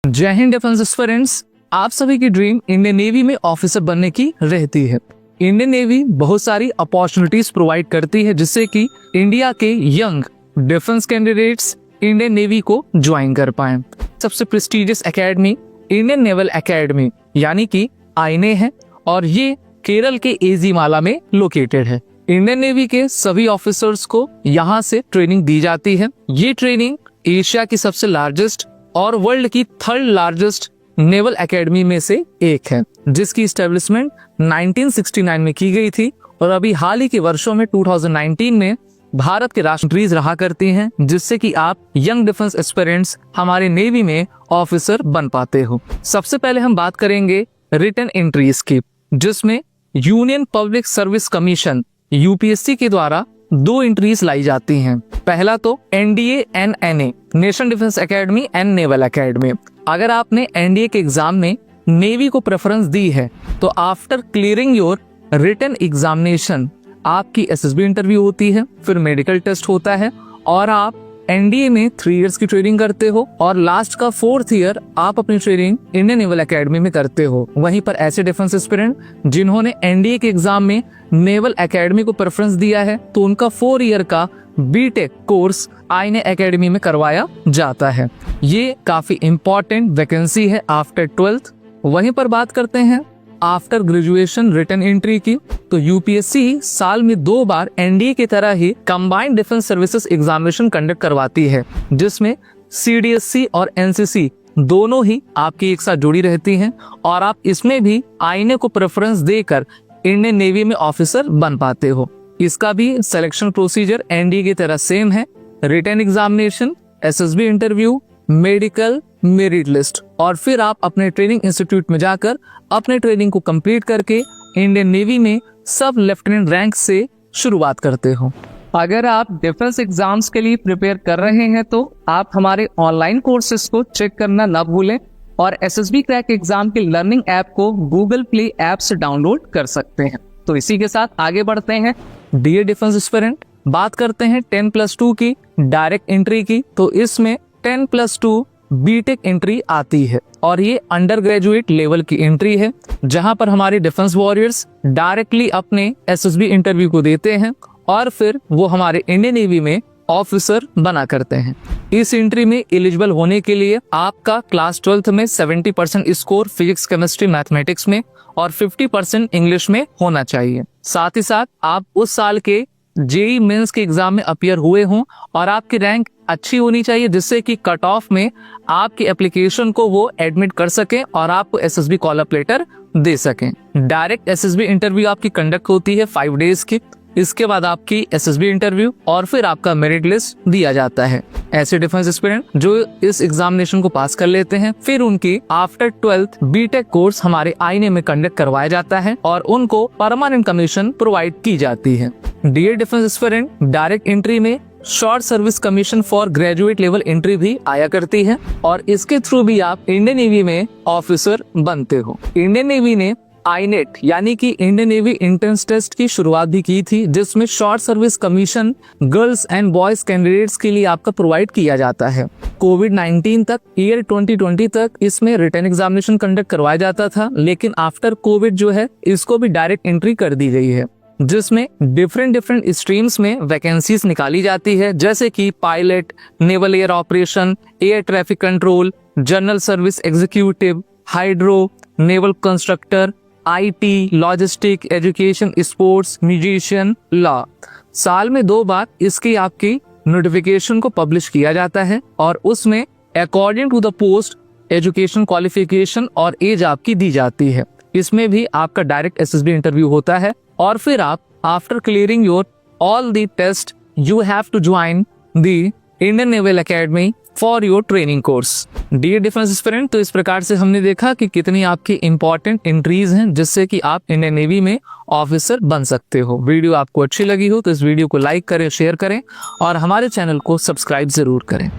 जय Hind defence aspirants, आप सभी की ड्रीम इंडियन नेवी में ऑफिसर बनने की रहती है। इंडियन नेवी बहुत सारी अपॉर्चुनिटीज प्रोवाइड करती है जिससे कि इंडिया के young defence candidates Indian navy को ज्वाइन कर पाए। सबसे prestigious academy Indian naval academy यानी कि आईएनए है और ये केरल के एजीमाला में लोकेटेड है। इंडियन नेवी के सभी ऑफिसर्स को यहाँ से ट्रेनिंग दी जाती है। ये ट्रेनिंग एशिया की सबसे लार्जेस्ट और वर्ल्ड की थर्ड लार्जेस्ट नेवल एकेडमी में से एक है, जिसकी एस्टेब्लिशमेंट 1969 में की गई थी और अभी हाल ही के वर्षों में 2019 में भारत के राष्ट्रपति रहा करती हैं, जिससे कि आप यंग डिफेंस एस्पिरेंट्स हमारे नेवी में ऑफिसर बन पाते हो। सबसे पहले हम बात करेंगे रिटन एंट्रीज की, जिसमें union public service commission UPSC के द्वारा 2 एंट्रीज लाई जाती हैं। पहला तो NDA NNA national defence academy and naval academy. अगर आपने एनडीए के एग्जाम में नेवी को प्रेफरेंस दी है तो after clearing your written examination आपकी एसएसबी इंटरव्यू होती है, फिर मेडिकल टेस्ट होता है और आप एनडीए में 3 इयर्स की ट्रेनिंग करते हो और लास्ट का 4th ईयर आप अपनी ट्रेनिंग इंडियन नेवल एकेडमी में करते हो। वहीं पर ऐसे डिफेंस एस्पिरेंट जिन्होंने एनडीए के एग्जाम में नेवल एकेडमी को प्रेफरेंस दिया है तो उनका 4 ईयर का बीटेक कोर्स आईएनए एकेडमी में करवाया जाता है। ये काफी इंपॉर्टेंट वैकेंसी है आफ्टर 12th। वहीं पर बात करते हैं आफ्टर ग्रेजुएशन रिटन एंट्री की, तो यूपीएससी साल में 2 बार एनडीए की तरह ही combined defence services examination conduct करवाती है, जिसमें सीडीएससी और एनसीसी दोनों ही आपकी एक साथ जुड़ी रहती हैं और आप इसमें भी आईएनए को प्रेफरेंस देकर इंडियन नेवी में ऑफिसर बन पाते हो। इसका भी सिलेक्शन प्रोसीजर एनडीए की तरह सेम है, written examination, SSB interview, medical, merit list और फिर आप अपने ट्रेनिंग इंस्टीट्यूट में जाकर अपने ट्रेनिंग को कंप्लीट करके इंडियन नेवी में सब लेफ्टिनेंट रैंक से शुरुआत करते हो। अगर आप डिफेंस एग्जाम्स के लिए प्रिपेयर कर रहे हैं तो आप हमारे ऑनलाइन कोर्सेज को चेक करना न भूलें और एसएसबी क्रैक एग्जाम के लर्निंग ऐप को गूगल प्ले ऐप से डाउनलोड कर सकते हैं। तो इसी के साथ आगे बढ़ते हैं। डियर डिफेंस एस्पिरेंट, बात करते हैं 10+2 की डायरेक्ट एंट्री की, तो इसमें 10+2 बीटेक एंट्री आती है और ये अंडर ग्रेजुएट लेवल की एंट्री है, जहां पर हमारे डिफेंस वॉरियर्स डायरेक्टली अपने एसएसबी इंटरव्यू को देते हैं और फिर वो हमारे इंडियन नेवी में ऑफिसर बना करते हैं। इस एंट्री में एलिजिबल होने के लिए आपका क्लास 12th में 70% स्कोर फिजिक्स, केमिस्ट्री, मैथमेटिक्स में और 50% इंग्लिश में होना चाहिए। साथ ही साथ आप उस साल के जेईई मेंस के एग्जाम में अपीयर हुए हों और आपकी रैंक अच्छी होनी चाहिए, जिससे कि कट ऑफ में आपकी एप्लीकेशन को वो एडमिट कर सकें और आपको एसएसबी कॉल अप लेटर दे सकें। डायरेक्ट एसएसबी इंटरव्यू आपकी कंडक्ट होती है 5 डेज की। इसके बाद आपकी एसएसबी इंटरव्यू और फिर आपका मेरिट लिस्ट दिया जाता है। ऐसे डिफेंस एस्पिरेंट जो इस एग्जामिनेशन को पास कर लेते हैं, फिर उनकी आफ्टर 12th बीटेक कोर्स हमारे आईएनए में कंडक्ट करवाया जाता है और उनको परमानेंट कमीशन प्रोवाइड की जाती है। Dear defence aspirant, direct entry में short service commission for graduate level entry भी आया करती है और इसके थ्रू भी आप इंडियन नेवी में ऑफिसर बनते हो। इंडियन नेवी ने आईनेट यानी कि इंडियन नेवी एंट्रेंस टेस्ट की शुरुआत भी की थी, जिसमें short service commission girls and boys candidates के लिए आपका प्रोवाइड किया जाता है। कोविड-19 तक, ईयर 2020 तक इसमें रिटन एग्जामिनेशन कंडक्ट करवाया जाता था, लेकिन आफ्टर कोविड जो है इसको भी डायरेक्ट एंट्री कर दी गई है, जिसमें डिफरेंट स्ट्रीम्स में वैकेंसीज निकाली जाती है, जैसे कि pilot, naval air operation, air traffic control, general service executive, hydro, naval constructor, IT, logistic, education, sports, musician, law. साल में 2 बार इसकी आपकी नोटिफिकेशन को पब्लिश किया जाता है और उसमें according to the post education qualification और एज आपकी दी जाती है। इसमें भी आपका डायरेक्ट एसएसबी इंटरव्यू होता है और फिर आप after clearing your all the test you have to join the Indian naval academy for your training course. Dear defence aspirant, तो इस प्रकार से हमने देखा कि कितनी आपकी इंपॉर्टेंट एंट्रीज हैं जिससे कि आप इंडियन नेवी में ऑफिसर बन सकते हो। वीडियो आपको अच्छी लगी हो तो इस वीडियो को लाइक करें, शेयर करें और हमारे चैनल को सब्सक्राइब जरूर करें।